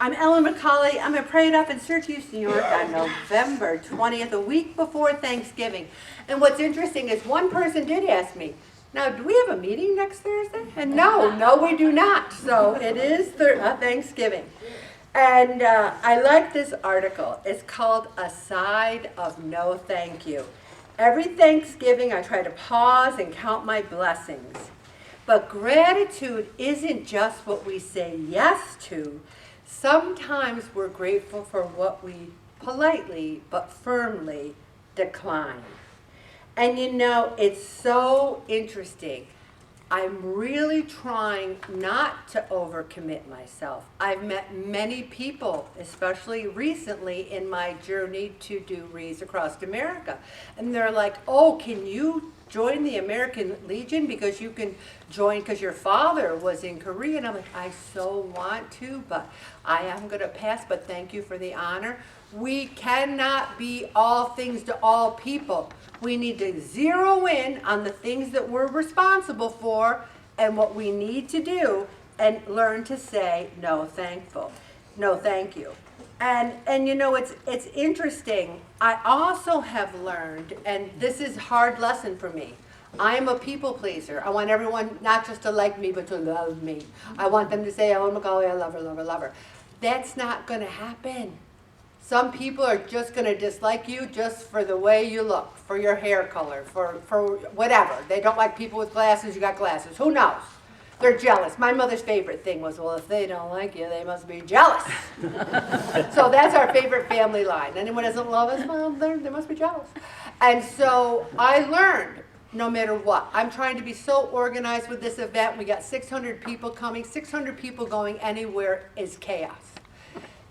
I'm Ellen McCauley. I'm a prayed up in Syracuse, New York on November 20th, a week before Thanksgiving. And what's interesting is one person did ask me, now, do we have a meeting next Thursday? And no, we do not. So it is Thanksgiving. And I like this article. It's called A Side of No Thank You. Every Thanksgiving, I try to pause and count my blessings. But gratitude isn't just what we say yes to. Sometimes we're grateful for what we politely but firmly decline. And you know, it's so interesting. I'm really trying not to overcommit myself. I've met many people, especially recently in my journey to do Wreaths Across America. And they're like, oh, can you join the American Legion because you can join because your father was in Korea? And I'm like, I so want to, but I am going to pass, but thank you for the honor. We cannot be all things to all people. We need to zero in on the things that we're responsible for and what we need to do and learn to say no thank you. And you know, it's interesting. I also have learned, and this is a hard lesson for me, I am a people pleaser. I want everyone not just to like me, but to love me. I want them to say, oh, McCauley, I love her, love her, love her. That's not going to happen. Some people are just going to dislike you just for the way you look, for your hair color, for whatever. They don't like people with glasses, you got glasses. Who knows? They're jealous. My mother's favorite thing was, well, if they don't like you, they must be jealous. So that's our favorite family line. Anyone who doesn't love us, well, they must be jealous. And so I learned, no matter what, I'm trying to be so organized with this event. We got 600 people coming. 600 people going anywhere is chaos.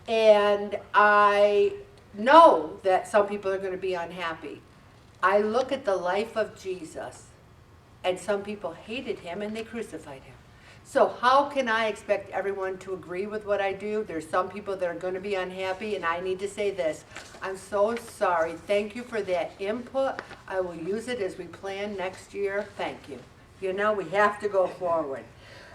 And I know that some people are going to be unhappy. I look at the life of Jesus, and some people hated him and they crucified him. So how can I expect everyone to agree with what I do? There's some people that are going to be unhappy, and I need to say this. I'm so sorry. Thank you for that input. I will use it as we plan next year. Thank you. You know, we have to go forward.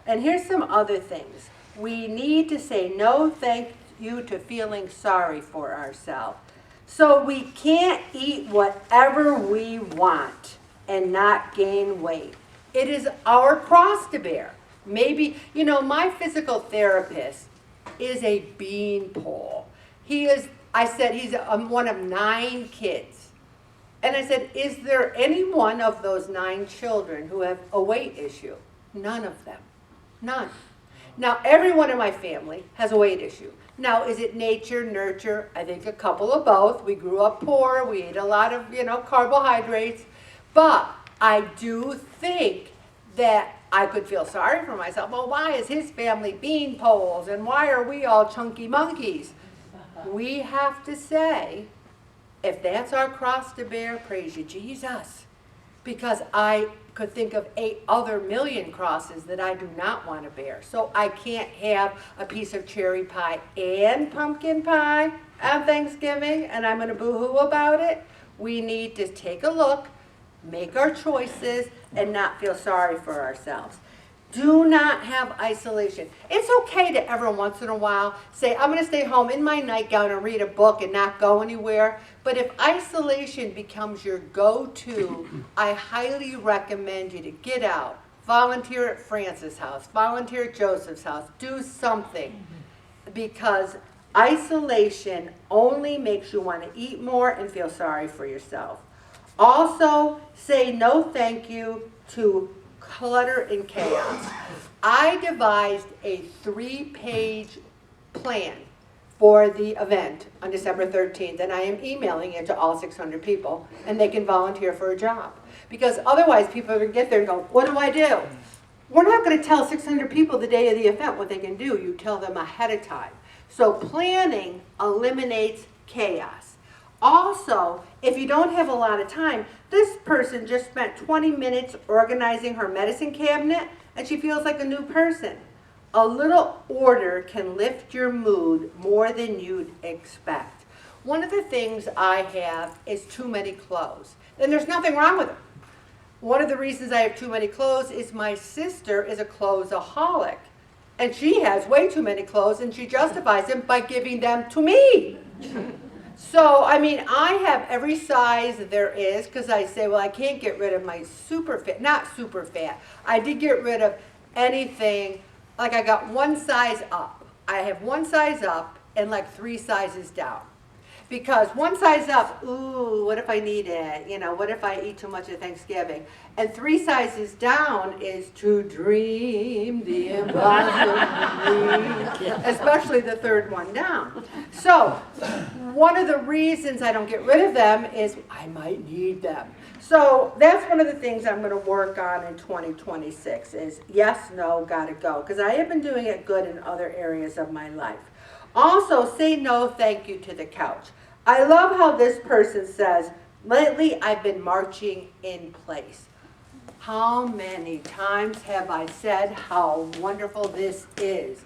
And here's some other things. We need to say no thank you to feeling sorry for ourselves. So we can't eat whatever we want and not gain weight. It is our cross to bear. Maybe, you know, my physical therapist is a beanpole. I said, he's one of 9 kids. And I said, is there any one of those 9 children who have a weight issue? None of them. None. Now, everyone in my family has a weight issue. Now, is it nature, nurture? I think a couple of both. We grew up poor. We ate a lot of, carbohydrates. But I do think that I could feel sorry for myself. Well, why is his family bean poles? And why are we all chunky monkeys? We have to say, if that's our cross to bear, praise you, Jesus. Because I could think of 8 other million crosses that I do not want to bear. So I can't have a piece of cherry pie and pumpkin pie on Thanksgiving, and I'm going to boo-hoo about it. We need to take a look, make our choices, and not feel sorry for ourselves. Do not have isolation. It's okay to every once in a while say, I'm going to stay home in my nightgown and read a book and not go anywhere. But if isolation becomes your go-to, I highly recommend you to get out, volunteer at Francis' house, volunteer at Joseph's house, do something. Because isolation only makes you want to eat more and feel sorry for yourself. Also, say no thank you to clutter and chaos. I devised a 3-page plan for the event on December 13th, and I am emailing it to all 600 people, and they can volunteer for a job. Because otherwise, people are going to get there and go, what do I do? We're not going to tell 600 people the day of the event what they can do. You tell them ahead of time. So planning eliminates chaos. Also, if you don't have a lot of time, this person just spent 20 minutes organizing her medicine cabinet, and she feels like a new person. A little order can lift your mood more than you'd expect. One of the things I have is too many clothes, and there's nothing wrong with them. One of the reasons I have too many clothes is my sister is a clothesaholic. And she has way too many clothes, and she justifies them by giving them to me. So, I mean, I have every size there is, because I say, well, I can't get rid of my super fat, not super fat. I did get rid of anything, like I got one size up. I have one size up and like 3 sizes down. Because one size up, ooh, what if I need it? You know, what if I eat too much at Thanksgiving? And 3 sizes down is to dream the impossible, especially the third one down. So, one of the reasons I don't get rid of them is I might need them. So that's one of the things I'm going to work on in 2026 is yes, no, gotta go. Because I have been doing it good in other areas of my life. Also, say no thank you to the couch. I love how this person says, lately I've been marching in place. How many times have I said how wonderful this is?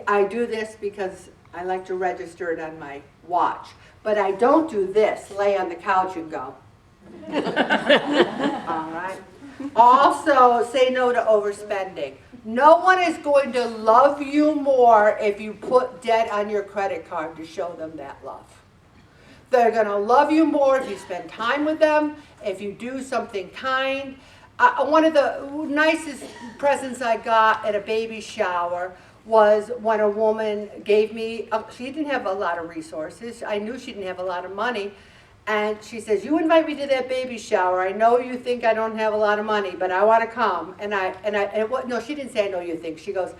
I do this because I like to register it on my watch. But I don't do this, lay on the couch and go. All right. Also, say no to overspending. No one is going to love you more if you put debt on your credit card to show them that love. They're going to love you more if you spend time with them, if you do something kind. One of the nicest presents I got at a baby shower was when a woman gave me, she didn't have a lot of resources. I knew she didn't have a lot of money. And she says, you invite me to that baby shower. I know you think I don't have a lot of money, but I want to come. No, she didn't say, I know you think. She goes,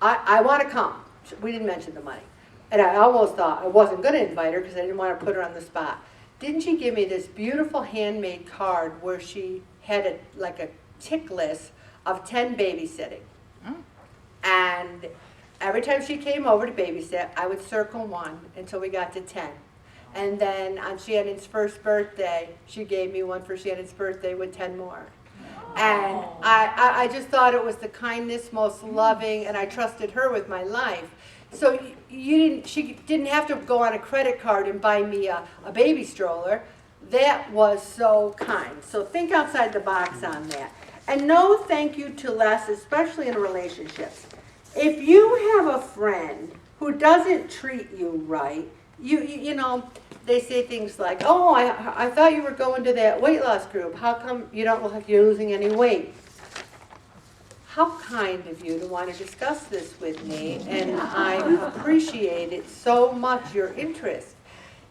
I want to come. We didn't mention the money. And I almost thought I wasn't going to invite her because I didn't want to put her on the spot. Didn't she give me this beautiful handmade card where she had like a tick list of 10 babysitting. And every time she came over to babysit, I would circle 1 until we got to 10. And then on Shannon's first birthday, she gave me one for Shannon's birthday with 10 more. And I just thought it was the kindest, most loving, and I trusted her with my life. So she didn't have to go on a credit card and buy me a baby stroller. That was so kind. So think outside the box on that. And no thank you to less, especially in relationships. If you have a friend who doesn't treat you right, you know, they say things like, oh, I thought you were going to that weight loss group. How come you don't look like you're losing any weight? How kind of you to want to discuss this with me, and I appreciate it so much, your interest.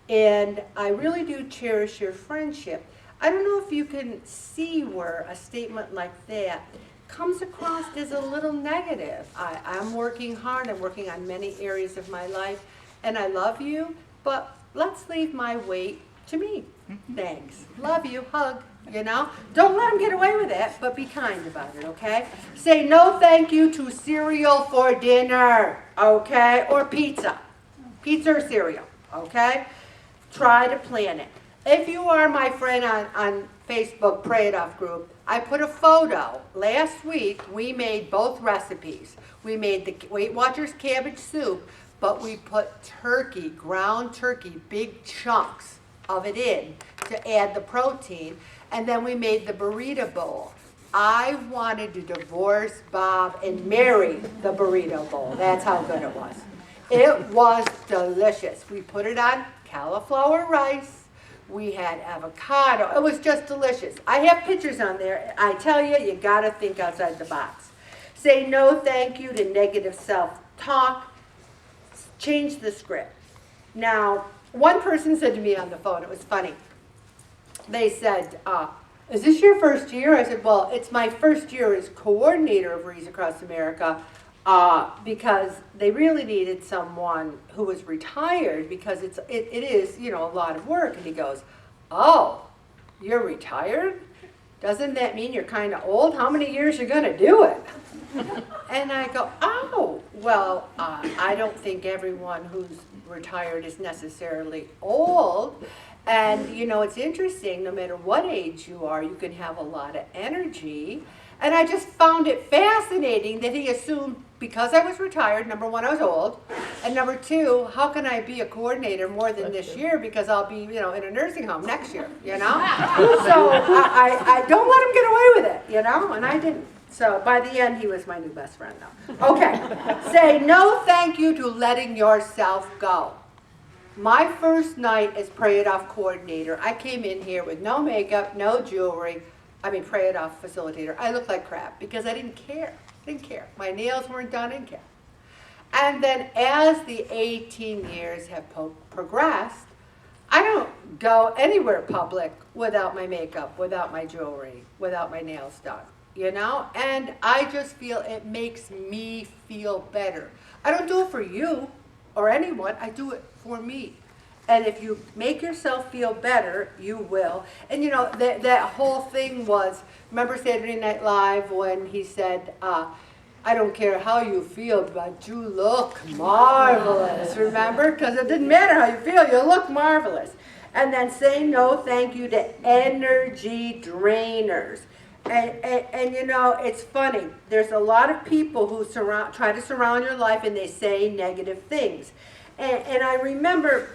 And I really do cherish your friendship. I don't know if you can see where a statement like that comes across as a little negative. I'm working hard, I'm working on many areas of my life, and I love you, but let's leave my weight to me. Thanks. Love you. Hug. You know? Don't let them get away with it, but be kind about it, okay? Say no thank you to cereal for dinner, okay? Or pizza. Pizza or cereal, okay? Try to plan it. If you are my friend on Facebook, Pray It Off group, I put a photo. Last week, we made both recipes. We made the Weight Watchers cabbage soup, but we put turkey, ground turkey, big chunks of it in to add the protein. And then we made the burrito bowl. I wanted to divorce Bob and marry the burrito bowl. That's how good it was. It was delicious. We put it on cauliflower rice. We had avocado. It was just delicious. I have pictures on there. I tell you, you got to think outside the box. Say no thank you to negative self-talk. Change the script. Now, one person said to me on the phone, it was funny. They said, is this your first year? I said, well, it's my first year as coordinator of Rees Across America because they really needed someone who was retired because it is, you know, a lot of work. And he goes, oh, you're retired? Doesn't that mean you're kind of old? How many years you're going to do it? And I go, oh, well, I don't think everyone who's retired is necessarily old. And, you know, it's interesting, no matter what age you are, you can have a lot of energy. And I just found it fascinating that he assumed because I was retired, number one, I was old. And number two, how can I be a coordinator more than this year because I'll be, you know, in a nursing home next year, you know? So I don't let him get away with it, you know, and I didn't. So by the end, he was my new best friend, though. Okay. Say no thank you to letting yourself go. My first night as Pray It Off coordinator, I came in here with no makeup, no jewelry. Pray It Off facilitator. I looked like crap because I didn't care. Didn't care. My nails weren't done, didn't care. And then as the 18 years have progressed, I don't go anywhere public without my makeup, without my jewelry, without my nails done, you know? And I just feel it makes me feel better. I don't do it for you or anyone, I do it for me. And if you make yourself feel better, you will. And you know, that whole thing was, remember Saturday Night Live when he said, I don't care how you feel, but you look marvelous, remember? Because it didn't matter how you feel, you look marvelous. And then say no thank you to energy drainers. And you know, it's funny. There's a lot of people who try to surround your life and they say negative things. And I remember,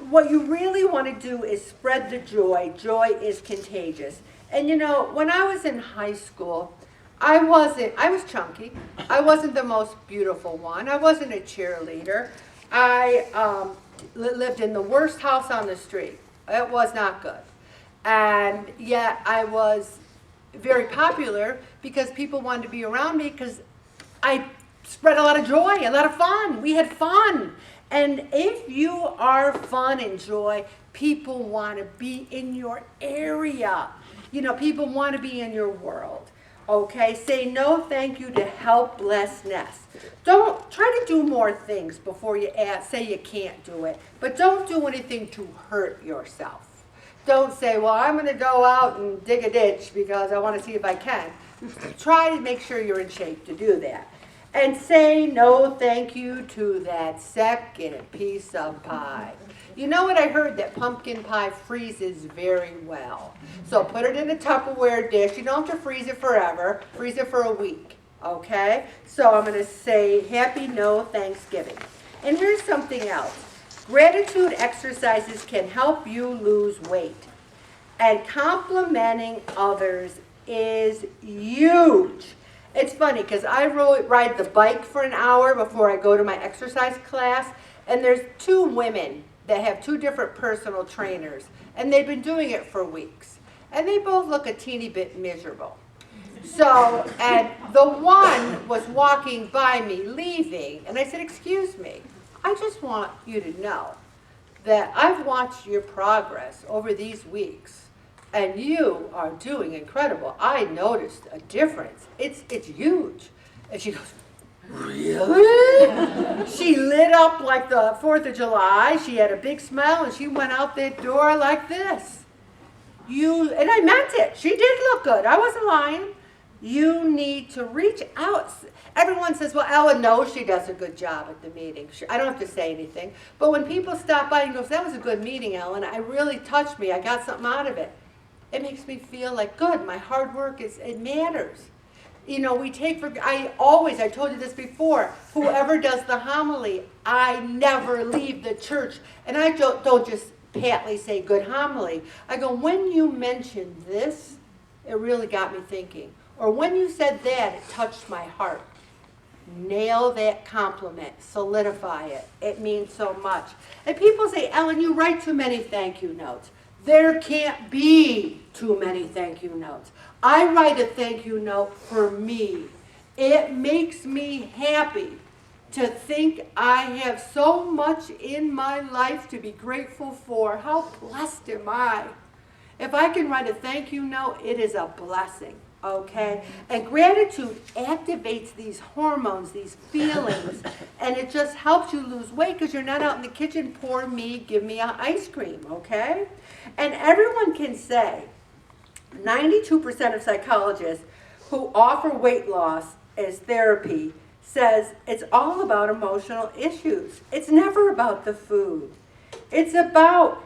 what you really want to do is spread the joy. Joy is contagious. And you know, when I was in high school, I was chunky. I wasn't the most beautiful one. I wasn't a cheerleader. I lived in the worst house on the street. It was not good. And yet I was very popular because people wanted to be around me because I spread a lot of joy, a lot of fun. We had fun. And if you are fun and joy, people want to be in your area. You know, people want to be in your world. Okay, say no thank you to helplessness. Don't try to do more things before you say you can't do it, but don't do anything to hurt yourself. Don't say, well, I'm going to go out and dig a ditch because I want to see if I can. Try to make sure you're in shape to do that. And say no thank you to that second piece of pie. You know what I heard? That pumpkin pie freezes very well. So put it in a Tupperware dish. You don't have to freeze it forever. Freeze it for a week. Okay? So I'm going to say happy no Thanksgiving. And here's something else. Gratitude exercises can help you lose weight. And complimenting others is huge. It's funny because I ride the bike for an hour before I go to my exercise class. And there's two women that have two different personal trainers, and they've been doing it for weeks. And they both look a teeny bit miserable. So, and the one was walking by me, leaving, and I said, excuse me, I just want you to know that I've watched your progress over these weeks, and you are doing incredible. I noticed a difference. It's huge. And she goes, really? She lit up like the 4th of July. She had a big smile and she went out that door like this. And I meant it. She did look good. I wasn't lying. You need to reach out. Everyone says, well, Ellen knows she does a good job at the meeting. I don't have to say anything. But when people stop by and go, that was a good meeting, Ellen. It really touched me. I got something out of it. It makes me feel like, good, my hard work, it matters. You know, I told you this before, whoever does the homily, I never leave the church. And I don't just patly say good homily. I go, when you mentioned this, it really got me thinking. Or when you said that, it touched my heart. Nail that compliment, solidify it. It means so much. And people say, Ellen, you write too many thank you notes. There can't be too many thank you notes. I write a thank you note for me. It makes me happy to think I have so much in my life to be grateful for. How blessed am I? If I can write a thank you note, it is a blessing, okay? And gratitude activates these hormones, these feelings, and it just helps you lose weight because you're not out in the kitchen, pour me, give me an ice cream, okay? And everyone can say, 92% of psychologists who offer weight loss as therapy says it's all about emotional issues. It's never about the food. It's about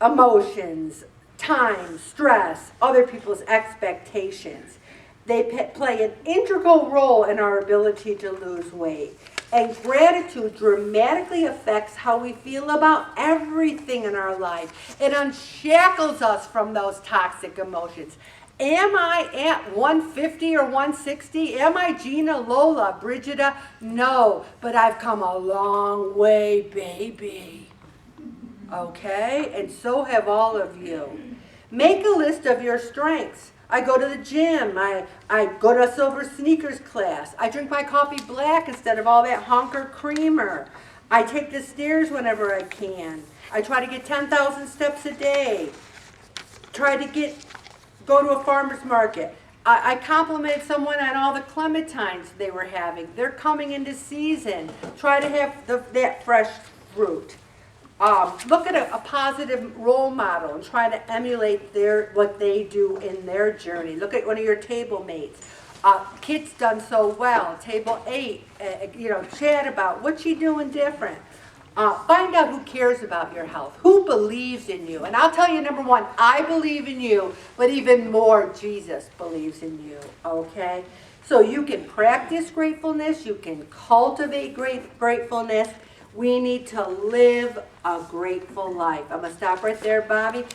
emotions, time, stress, other people's expectations. They play an integral role in our ability to lose weight. And gratitude dramatically affects how we feel about everything in our life. It unshackles us from those toxic emotions. Am I at 150 or 160? Am I Gina, Lola, Brigida? No, but I've come a long way, baby. Okay? And so have all of you. Make a list of your strengths. I go to the gym. I go to a silver sneakers class. I drink my coffee black instead of all that honker creamer. I take the stairs whenever I can. I try to get 10,000 steps a day. Go to a farmer's market. I complimented someone on all the clementines they were having. They're coming into season. Try to have that fresh fruit. Look at a positive role model and try to emulate what they do in their journey. Look at one of your table mates. Kit's done so well. Table 8, chat about what's she doing different. Find out who cares about your health, who believes in you. And I'll tell you, number one, I believe in you, but even more, Jesus believes in you, okay? So you can practice gratefulness, you can cultivate gratefulness. We need to live a grateful life. I'm going to stop right there, Bobby.